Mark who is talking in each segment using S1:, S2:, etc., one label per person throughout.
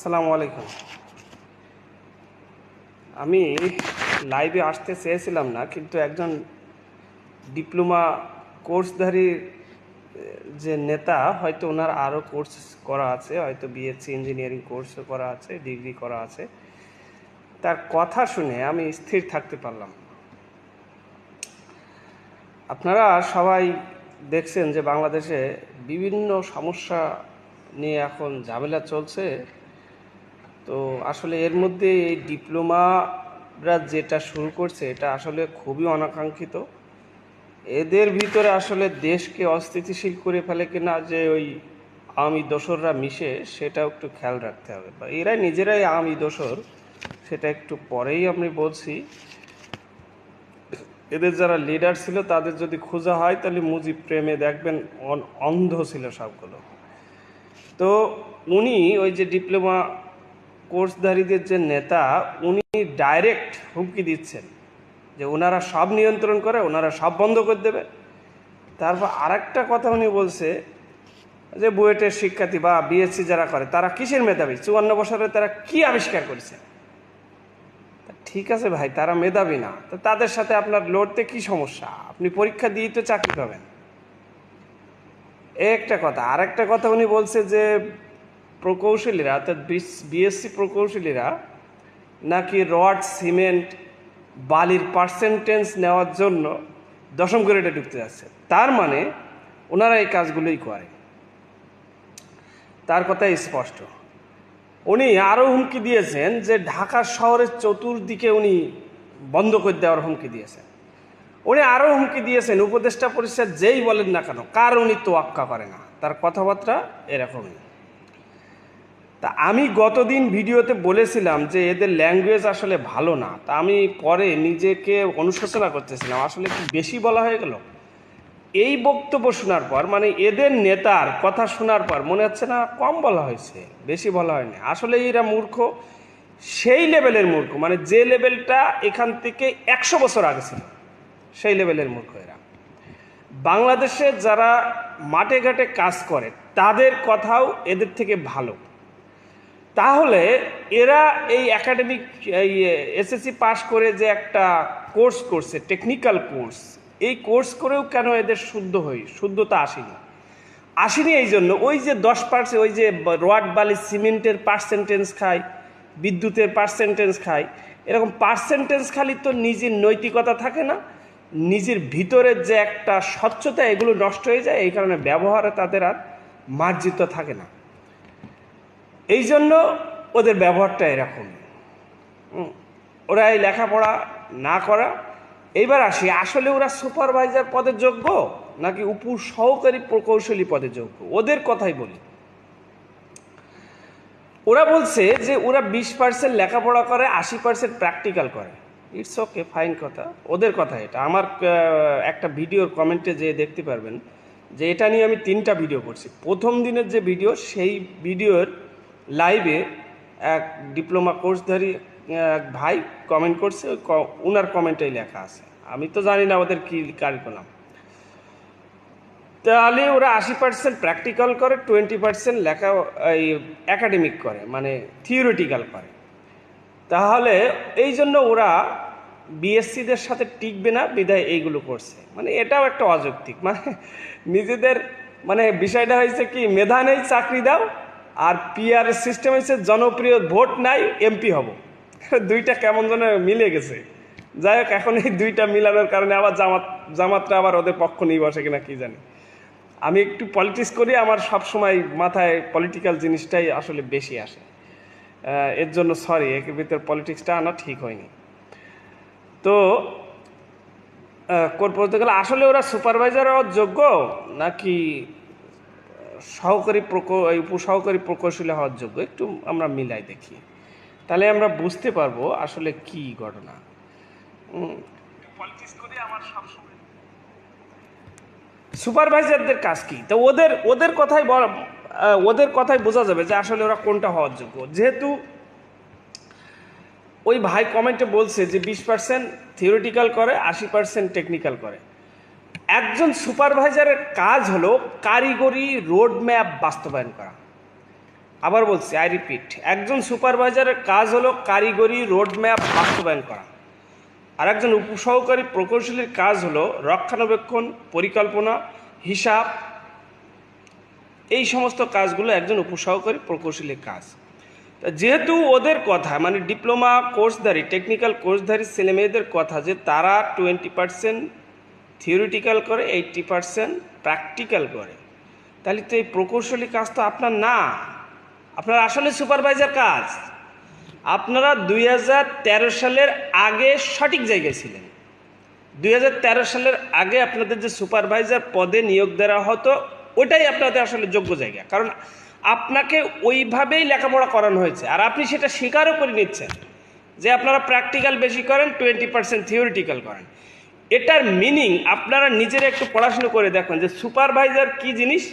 S1: আসসালামু আলাইকুম। আমি লাইভে আসতে চেয়েছিলাম না, কিন্তু একজন ডিপ্লোমা কোর্সধারী যে নেতা, হয়তো ওনার আরও কোর্স করা আছে, হয়তো বিএসসি ইঞ্জিনিয়ারিং কোর্সও করা আছে, ডিগ্রি করা আছে। তার কথা শুনে আমি স্থির থাকতে পারলাম। আপনারা সবাই দেখছেন যে বাংলাদেশে বিভিন্ন সমস্যা নিয়ে এখন ঝামেলা চলছে। তো আসলে এর মধ্যে এই ডিপ্লোমারা যেটা শুরু করছে, এটা আসলে খুবই অনাকাঙ্ক্ষিত। এদের ভিতরে আসলে দেশকে অস্থিতিশীল করে ফেলে কিনা, যে ওই আওয়ামী দোসররা মিশে, সেটাও একটু খেয়াল রাখতে হবে। বা এরাই নিজেরাই আওয়ামী দোসর, সেটা একটু পরেই আমি বলছি। এদের যারা লিডার ছিল তাদের যদি খোঁজা হয়, তাহলে মুজিব প্রেমে দেখবেন অন্ধ ছিল সবগুলো। তো উনি ওই যে ডিপ্লোমা কোর্সধারীদের যে নেতা, উনি ডাইরেক্ট হুমকি দিচ্ছেন যে ওনারা সব নিয়ন্ত্রণ করে, ওনারা সব বন্ধ করে দেবে। তারপর আরেকটা কথা উনি বলছে যে বুয়েটের শিক্ষার্থী বা বিএসসি যারা করে তারা কিসের মেধাবী, 54 বছরে তারা কি আবিষ্কার করেছে। ঠিক আছে ভাই, তারা মেধাবী না, তো তাদের সাথে আপনার লড়তে কি সমস্যা? আপনি পরীক্ষা দিয়ে তো চাকরি পাবেন, একটা কথা। আরেকটা কথা উনি বলছে যে প্রকৌশলীরা, অর্থাৎ বিএসসি প্রকৌশলীরা নাকি রড, সিমেন্ট, বালির পার্সেন্টেজ নেওয়ার জন্য 10ম গ্রেডে ঢুকতে যাচ্ছে। তার মানে ওনারা এই কাজগুলোই করে, তার কথাই স্পষ্ট। উনি আরও হুমকি দিয়েছেন যে ঢাকা শহরের চতুর্দিকে উনি বন্ধ করে দেওয়ার হুমকি দিয়েছেন। উনি আরও হুমকি দিয়েছেন, উপদেষ্টা পরিষদ যেই বলেন না কেন, কার উনি তোয়াক্কা করে না, তার কথাবার্তা এরকমই। তা আমি গতদিন ভিডিওতে বলেছিলাম যে এদের ল্যাঙ্গুয়েজ আসলে ভালো না। তা আমি পরে নিজেকে অনুশোচনা করতেছিলাম, আসলে কি বেশি বলা হয়ে গেল। এই বক্তব্য শোনার পর, মানে এদের নেতার কথা শোনার পর মনে হচ্ছে না কম বলা হয়েছে, বেশি বলা হয়নি। আসলে এরা মূর্খ, সেই লেভেলের মূর্খ, মানে যে লেভেলটা এখান থেকে 100 বছর আগে ছিল, সেই লেভেলের মূর্খ এরা। বাংলাদেশে যারা মাঠে ঘাটে কাজ করে তাদের কথাও এদের থেকে ভালো। তাহলে এরা এই একাডেমিক এই এসএসসি পাস করে যে একটা কোর্স করছে, টেকনিক্যাল কোর্স, এই কোর্স করেও কেন এদের শুদ্ধতা আসেনি এই জন্য ওই যে 10%, ওই যে রড, বালি, সিমেন্টের পার্সেন্টেজ খায়, বিদ্যুতের পার্সেন্টেজ খায়, এরকম পার্সেন্টেজ খালি তো নিজের নৈতিকতা থাকে না, নিজের ভিতরের যে একটা স্বচ্ছতা, এগুলো নষ্ট হয়ে যায়। এই কারণে ব্যবহারে তাদের আর মার্জিত থাকে না, এই জন্য ওদের ব্যবহারটা এরকম। ওরা এই লেখাপড়া না করা। এইবার আসি, আসলে ওরা সুপারভাইজার পদের যোগ্য নাকি সহকারী প্রকৌশলী পদের যোগ্য? ওদের কথাই বলি। ওরা বলছে যে ওরা 20% লেখাপড়া করে, 80% প্র্যাকটিক্যাল করে। ইটস ওকে, ফাইন কথা, ওদের কথা এটা। আমার একটা ভিডিওর কমেন্টে যে দেখতে পারবেন যে এটা নিয়ে আমি 3টা ভিডিও করছি। প্রথম দিনের যে ভিডিও, সেই ভিডিওর লাইভে এক ডিপ্লোমা কোর্সধারী এক ভাই কমেন্ট করছে, ওনার কমেন্টেই লেখা আছে। আমি তো জানি না ওদের কী কারিকুলাম। তাহলে ওরা 80% প্র্যাকটিক্যাল করে, 20% লেখা এই একাডেমিক করে, মানে থিওরিটিক্যাল করে। তাহলে এই জন্য ওরা বিএসসিদের সাথে টিকবে না, বিধায় এইগুলো করছে। মানে এটাও একটা অযৌক্তিক, মানে নিজেদের, মানে বিষয়টা হয়েছে কি, মেধা নেই চাকরি দাও, আর পিআর সিস্টেম হয়েছে জনপ্রিয় ভোট নাই এমপি হব। দুইটা কেমন যেন মিলে গেছে। যাই হোক, এখন এই দুইটা মিলানোর কারণে আবার জামাতরা আবার ওদের পক্ষ নিয়ে বসে কিনা কি জানি। আমি একটু পলিটিক্স করি, আমার সবসময় মাথায় পলিটিক্যাল জিনিসটাই আসলে বেশি আসে। এর জন্য সরি, এর ভিতরে পলিটিক্সটা আনা ঠিক হয়নি। তো বলতে গেলে আসলে ওরা সুপারভাইজার হওয়ার যোগ্য নাকি উপসহকারী প্রকৌশলী হওয়ার যোগ্য, একটু আমরা মিলাই দেখি, তাহলে আমরা বুঝতে পারবো আসলে কি ঘটনা। পলিটিক্স করে আমার সবসময় সুপারভাইজারদের কাজ কি, তো ওদের কথাই বোঝা যাবে যে আসলে ওরা কোনটা হওয়ার যোগ্য। যেহেতু ওই ভাই কমেন্টে বলছে যে 20% থিওরিটিক্যাল করে, 80% টেকনিক্যাল করে। একজন সুপারভাইজারের কাজ হলো কারিগরি রোড ম্যাপ বাস্তবায়ন করা। আবার বলছি, আই রিপিট, একজন সুপারভাইজারের কাজ হলো কারিগরি রোডম্যাপ বাস্তবায়ন করা, আর একজন উপসহকারী প্রকৌশলীর কাজ হলো রক্ষণাবেক্ষণ, পরিকল্পনা, হিসাব, এই সমস্ত কাজগুলো একজন উপসহকারী প্রকৌশলীর কাজ। যেহেতু ওদের কথা মানে ডিপ্লোমা কোর্সধারী টেকনিক্যাল কোর্সধারী ছেলেমেয়েদের কথা যে তারা 20% থিওরিটিক্যাল করে 80% প্র্যাকটিক্যাল করে, তাহলে তো এই প্রকৌশলী কাজ তো আপনার না, আপনার আসলে সুপারভাইজার কাজ। আপনারা 2013 সালের আগে সঠিক জায়গায় ছিলেন। 2013 সালের আগে আপনাদের যে সুপারভাইজার পদে নিয়োগ দেওয়া হতো ওটাই আপনাদের আসলে যোগ্য জায়গা, কারণ আপনাকে ওইভাবেই লেখাপড়া করানো হয়েছে, আর আপনি সেটা স্বীকারও করে নিচ্ছেন যে আপনারা প্র্যাকটিক্যাল বেশি করেন, 20% থিওরিটিক্যাল করেন। এটার মিনিং আপনারা নিজেরা একটু পড়াশুনো করে দেখবেন যে সুপারভাইজার কী জিনিস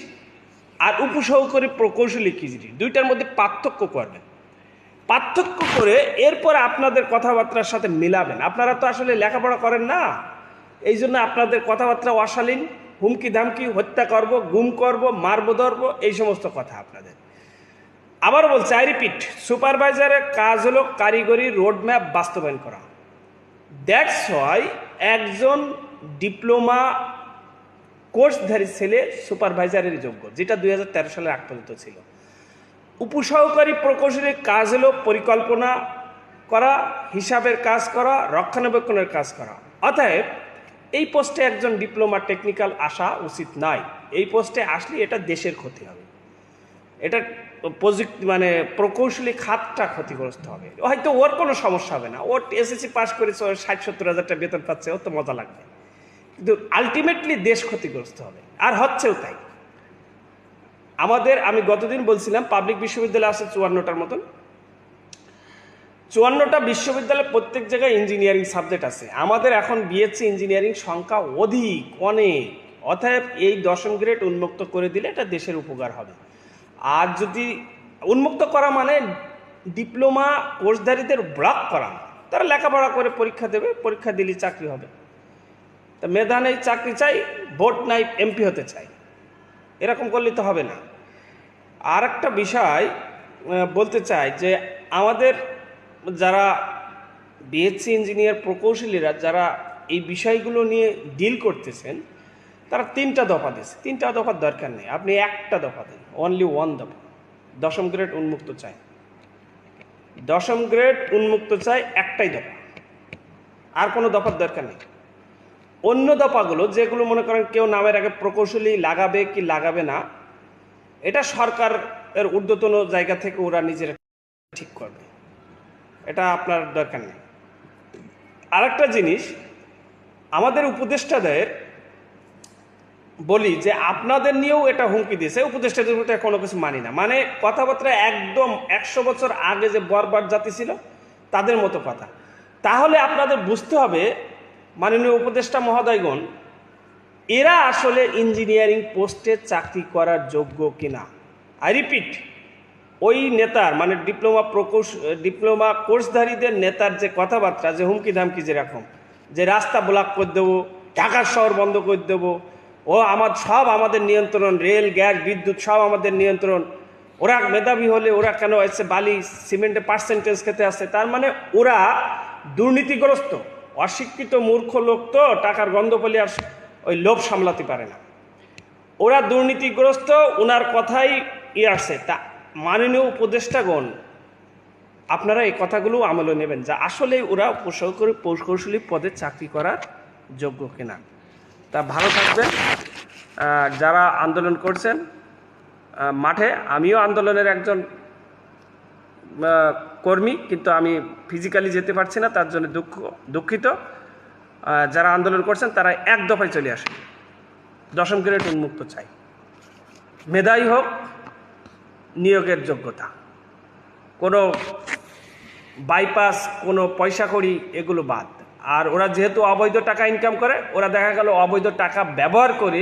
S1: আর উপসহকারী প্রকৌশলী কী জিনিস, দুইটার মধ্যে পার্থক্য করবেন। পার্থক্য করে এরপর আপনাদের কথাবার্তার সাথে মিলাবেন। আপনারা তো আসলে লেখাপড়া করেন না, এই জন্য আপনাদের কথাবার্তা অশালীন, হুমকি ধামকি, হত্যা করব, গুম করব, মারব ধরব, এই সমস্ত কথা আপনাদের। আবার বলছে, আই রিপিট, সুপারভাইজারের কাজ হলো কারিগরি রোডম্যাপ বাস্তবায়ন করা। দ্যাটস ওয়াই একজন ডিপ্লোমা কোর্সধারী ছেলে সুপারভাইজারের যোগ্য, যেটা 2013 সালের আগ পর্যন্ত ছিল। উপসহকারী প্রকৌশলীর কাজ হলো পরিকল্পনা করা, হিসাবের কাজ করা, রক্ষণাবেক্ষণের কাজ করা। অতএব এই পোস্টে একজন ডিপ্লোমা টেকনিক্যাল আসা উচিত নয়। এই পোস্টে আসলে এটা দেশের ক্ষতি হবে, এটা প্রযুক্তি মানে প্রকৌশলী খাতটা ক্ষতিগ্রস্ত হবে। হয়তো ওর কোনো সমস্যা হবে না, ওর এসএসসি পাস করে 60-70 হাজার টাকা বেতন পাচ্ছে, ওর তো মজা লাগবে, কিন্তু আলটিমেটলি দেশ ক্ষতিগ্রস্ত হবে, আর হচ্ছেও তাই। আমি গতদিন বলছিলাম পাবলিক বিশ্ববিদ্যালয় আছে 54টার মতন, 54টা বিশ্ববিদ্যালয়ে প্রত্যেক জায়গায় ইঞ্জিনিয়ারিং সাবজেক্ট আছে। আমাদের এখন বিএসসি ইঞ্জিনিয়ারিং সংখ্যা অনেক। অতএব এই 10ম গ্রেড উন্মুক্ত করে দিলে এটা দেশের উপকার হবে। আর যদি উন্মুক্ত করা মানে ডিপ্লোমা কোর্সধারীদের ব্লক করা, তারা লেখাপড়া করে পরীক্ষা দেবে, পরীক্ষা দিলে চাকরি হবে। তা মেধা নেই, চাকরি চাই, ভোট নাই, এমপি হতে চাই, এরকম করলে তো হবে না। আর একটা বিষয় বলতে চাই যে আমাদের যারা বিএসসি ইঞ্জিনিয়ার প্রকৌশলীরা যারা এই বিষয়গুলো নিয়ে ডিল করতেছেন, তারা 3টা দফা দিয়েছে। 3টা দফার দরকার নেই, আপনি একটা দফা দেন, অনলি 1 দফা, 10ম গ্রেড উন্মুক্ত চাই। 10ম গ্রেড উন্মুক্ত চাই, একটাই দফা, আর কোনো দফার দরকার নেই। অন্য দফাগুলো যেগুলো মনে করেন কেউ নামের আগে প্রকৌশলী লাগাবে কি লাগাবে না, এটা সরকারের ঊর্ধ্বতন জায়গা থেকে ওরা নিজেরা ঠিক করবে, এটা আপনার দরকার নেই। আরেকটা জিনিস, আমাদের উপদেষ্টাদের বলি যে আপনাদের নিয়েও এটা হুমকি দিয়েছে। উপদেষ্টাদের মধ্যে কোনো কিছু মানি না, মানে কথাবার্তা একদম 100 বছর আগে যে বর্বর জাতি ছিল তাদের মতো কথা। তাহলে আপনাদের বুঝতে হবে মাননীয় উপদেষ্টা মহোদয়গণ, এরা আসলে ইঞ্জিনিয়ারিং পোস্টে চাকরি করার যোগ্য কিনা। আই রিপিট, ওই নেতার মানে ডিপ্লোমা কোর্সধারীদের নেতার যে কথাবার্তা, যে হুমকি ধামকি, যেরকম যে রাস্তা ব্লক করে দেবো, ঢাকার শহর বন্ধ করে দেবো, সব আমাদের নিয়ন্ত্রণ, রেল, গ্যাস, বিদ্যুৎ সব আমাদের নিয়ন্ত্রণ, ওরা মেধাবী হলে ওরা কেন এসে বালি সিমেন্টে পার্সেন্টেজ খেতে আসছে, তার মানে ওরা দুর্নীতিগ্রস্ত, অশিক্ষিত মূর্খ লোক, তো টাকার গন্ধ পেলে আর ওই লোভ সামলাতে পারে না, ওরা দুর্নীতিগ্রস্ত, ওনার কথাই আসছে। তা মাননীয় উপদেষ্টাগণ, আপনারা এই কথাগুলো আমলে নেবেন যা আসলে ওরা উপসহকারী প্রকৌশলী পদে চাকরি করার যোগ্য কিনা। তা ভালো থাকবেন যারা আন্দোলন করছেন মাঠে। আমিও আন্দোলনের একজন কর্মী, কিন্তু আমি ফিজিক্যালি যেতে পারছি না, তার জন্য দুঃখিত। যারা আন্দোলন করছেন তারা এক দফায় চলে আসেন, 10ম গ্রেড উন্মুক্ত চাই, মেধাই হোক, নিয়োগের যোগ্যতা, কোনো বাইপাস, কোনো পয়সা কড়ি, এগুলো বাদ। আর ওরা যেহেতু অবৈধ টাকা ইনকাম করে, ওরা দেখা গেল অবৈধ টাকা ব্যবহার করে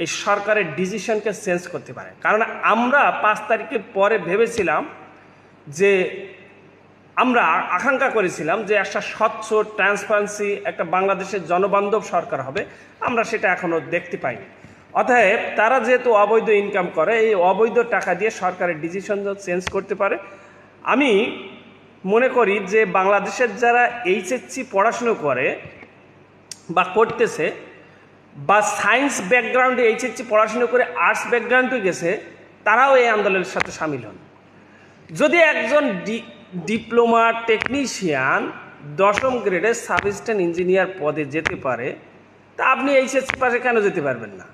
S1: এই সরকারের ডিসিশনকে চেঞ্জ করতে পারে। কারণ আমরা 5 তারিখের পরে ভেবেছিলাম যে, আমরা আকাঙ্ক্ষা করেছিলাম যে একটা স্বচ্ছ, ট্রান্সপারেন্সি, একটা বাংলাদেশের জনবান্ধব সরকার হবে, আমরা সেটা এখনও দেখতে পাইনি। অতএব তারা যেহেতু অবৈধ ইনকাম করে, এই অবৈধ টাকা দিয়ে সরকারের ডিসিশন চেঞ্জ করতে পারে। আমি মনে করি যে বাংলাদেশের যারা এইচএসসি পড়াশুনো করে বা করতেছে, বা সায়েন্স ব্যাকগ্রাউন্ডে এইচএসসি পড়াশুনো করে আর্টস ব্যাকগ্রাউন্ডে গেছে, তারাও এই আন্দোলনের সাথে সামিল হন। যদি একজন ডিপ্লোমা টেকনিশিয়ান 10ম গ্রেডের সাব অ্যাসিস্ট্যান্ট ইঞ্জিনিয়ার পদে যেতে পারে, তা আপনি এইচএসসি পাশে কেন যেতে পারবেন না?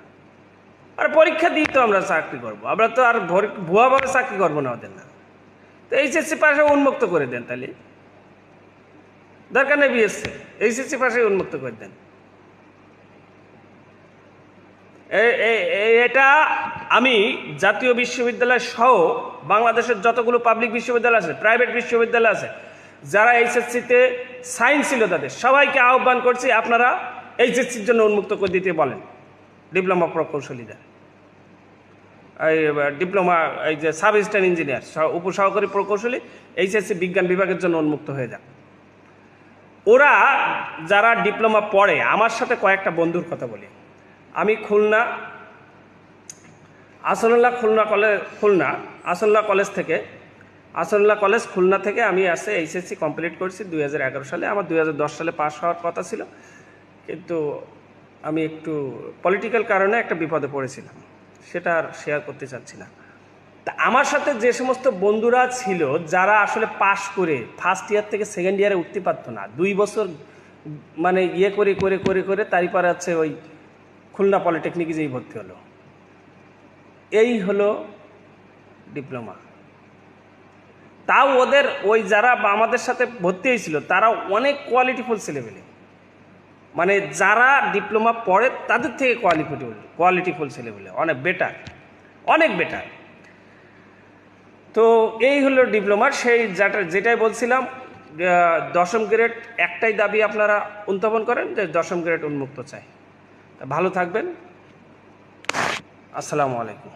S1: আর পরীক্ষা দিয়ে তো আমরা চাকরি করবো, আমরা তো আর ভুয়াভাবে চাকরি করবো না ওদের না। তো এইচএসসি পাশে উন্মুক্ত করে দেন, তাহলে দরকার নেই বিএসসি, এইচএসসি পাশে উন্মুক্ত করে দেন। এটা আমি জাতীয় বিশ্ববিদ্যালয় সহ বাংলাদেশের যতগুলো পাবলিক বিশ্ববিদ্যালয় আছে, প্রাইভেট বিশ্ববিদ্যালয় আছে, যারা এইচএসসিতে সায়েন্স ছিল তাদের সবাইকে আহ্বান করছি, আপনারা এইচএসসির জন্য উন্মুক্ত করে দিতে বলেন ডিপ্লোমা প্রকৌশলীদের, এই ডিপ্লোমা, এই যে সাব অ্যাসিস্ট্যান্ট ইঞ্জিনিয়ার, উপসহকারী প্রকৌশলী এইচএসসি বিজ্ঞান বিভাগের জন্য উন্মুক্ত হয়ে যাক। ওরা যারা ডিপ্লোমা পড়ে, আমার সাথে কয়েকটা বন্ধুর কথা বলি। আমি খুলনা আসনুল্লাহ কলেজ খুলনা থেকে আমি আসে এইচএসসি কমপ্লিট করছি 2011 সালে। আমার 2010 সালে পাস হওয়ার কথা ছিল, কিন্তু আমি একটু পলিটিক্যাল কারণে একটা বিপদে পড়েছিলাম, সেটা আর শেয়ার করতে চাচ্ছি না। তা আমার সাথে যে সমস্ত বন্ধুরা ছিল যারা আসলে পাশ করে ফার্স্ট ইয়ার থেকে সেকেন্ড ইয়ারে উঠতে পারতো না, 2 বছর মানে ইয়ে করে করে করে করে তারপরে হচ্ছে ওই খুলনা পলিটেকনিকে যেই ভর্তি হলো, এই হলো ডিপ্লোমা। তাও ওদের ওই যারা আমাদের সাথে ভর্তি হয়েছিল তারা অনেক কোয়ালিটিফুল ছেলেমেলে, মানে যারা ডিপ্লোমা পড়ে তাদের থেকে কোয়ালিটিফুল ছেলেমেলে, অনেক বেটার। তো এই হলো ডিপ্লোমার সেই যেটাই বলছিলাম, 10ম গ্রেড একটাই দাবি আপনারা উত্থাপন করেন যে 10ম গ্রেড উন্মুক্ত চাই। ভালো থাকবেন, আসসালামু আলাইকুম।